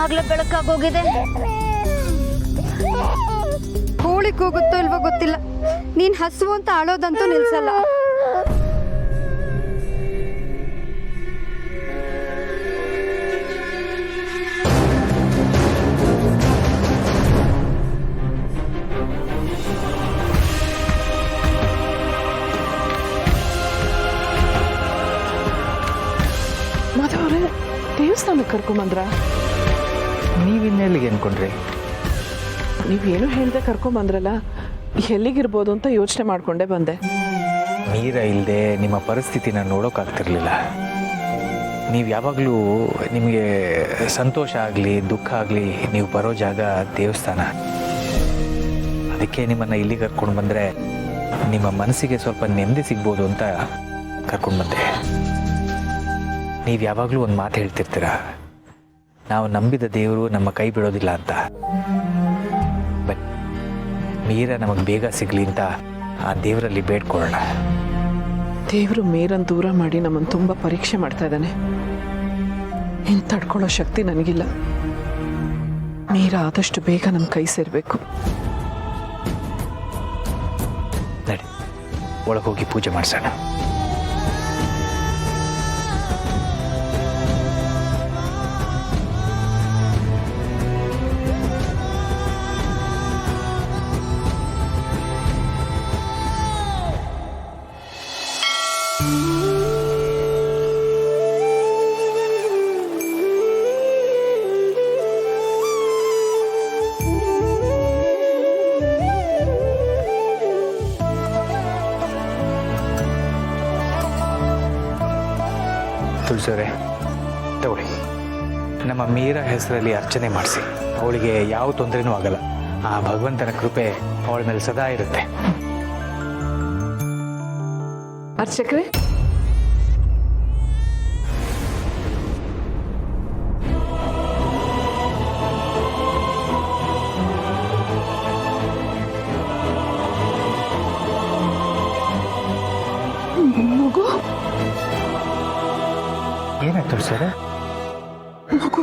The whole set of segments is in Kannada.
ಆಗ್ಲೇ ಬೆಳಕಾಗೋಗಿದೆ. ಕೋಳಿ ಕೂಗುತ್ತೋ ಇಲ್ವೋ ಗೊತ್ತಿಲ್ಲ, ನೀನ್ ಹಸುವು ಅಂತ ಅಳೋದಂತೂ ನಿಲ್ಸಲ್ಲ. ಮಾಧವ್ರೆ, ದೇವಸ್ಥಾನಕ್ಕೆ ಕರ್ಕೊಂಬಂದ್ರ? ನೀವಿನ್ನೆಲ್ಲಿಗೆ ಅನ್ಕೊಂಡ್ರಿ? ನೀವೇನು ಹೇಳ್ದೆ ಕರ್ಕೊಂಬಂದ್ರಲ್ಲ, ಎಲ್ಲಿಗಿರ್ಬೋದು ಅಂತ ಯೋಚನೆ ಮಾಡ್ಕೊಂಡೆ ಬಂದೆ. ನೀರ ಇಲ್ಲದೆ ನಿಮ್ಮ ಪರಿಸ್ಥಿತಿನ ನೋಡೋಕ್ಕಾಗ್ತಿರ್ಲಿಲ್ಲ. ನೀವು ಯಾವಾಗಲೂ ನಿಮಗೆ ಸಂತೋಷ ಆಗಲಿ ದುಃಖ ಆಗಲಿ ನೀವು ಬರೋ ಜಾಗ ದೇವಸ್ಥಾನ. ಅದಕ್ಕೆ ನಿಮ್ಮನ್ನು ಇಲ್ಲಿ ಕರ್ಕೊಂಡು ಬಂದರೆ ನಿಮ್ಮ ಮನಸ್ಸಿಗೆ ಸ್ವಲ್ಪ ನೆಮ್ಮದಿ ಸಿಗ್ಬೋದು ಅಂತ ಕರ್ಕೊಂಡು ಬಂದೆ. ನೀವು ಯಾವಾಗಲೂ ಒಂದು ಮಾತು ಹೇಳ್ತಿರ್ತೀರ, ನಾವು ನಂಬಿದ ದೇವರು ನಮ್ಮ ಕೈ ಬಿಡೋದಿಲ್ಲ ಅಂತ. ಬಟ್ ಮೀರ ನಮಗೆ ಬೇಗ ಸಿಗಲಿ ಅಂತ ಆ ದೇವರಲ್ಲಿ ಬೇಡ್ಕೊಳ್ಳೋಣ. ದೇವರು ಮೇರನ್ನು ದೂರ ಮಾಡಿ ನಮ್ಮನ್ನು ತುಂಬ ಪರೀಕ್ಷೆ ಮಾಡ್ತಾ ಇದ್ದಾನೆ. ಇನ್ನು ತಡ್ಕೊಳ್ಳೋ ಶಕ್ತಿ ನನಗಿಲ್ಲ. ಮೀರ ಆದಷ್ಟು ಬೇಗ ನಮ್ಮ ಕೈ ಸೇರಬೇಕು. ನಡಿ, ಒಳಗೆ ಹೋಗಿ ಪೂಜೆ ಮಾಡಿಸೋಣ. ತುಳಸಿಯವರೇ, ತಗೊಳ್ಳಿ. ನಮ್ಮ ಮೀರ ಹೆಸರಲ್ಲಿ ಅರ್ಚನೆ ಮಾಡಿಸಿ. ಅವಳಿಗೆ ಯಾವ ತೊಂದರೆನೂ ಆಗಲ್ಲ. ಆ ಭಗವಂತನ ಕೃಪೆ ಅವಳ ಮೇಲೆ ಸದಾ ಇರುತ್ತೆ. ಅರ್ಚಕ್ರೆ, ಮಗು ಏನಾಯ್ತು ತುಳಸಿಯವರೇ? ಮಗು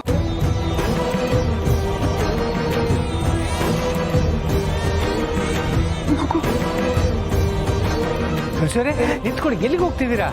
ತುಳಸಿಯವರೇ, ನಿಂತ್ಕೊಳ್ಳಿ. ಎಲ್ಲಿಗೆ ಹೋಗ್ತಿದ್ದೀರಾ?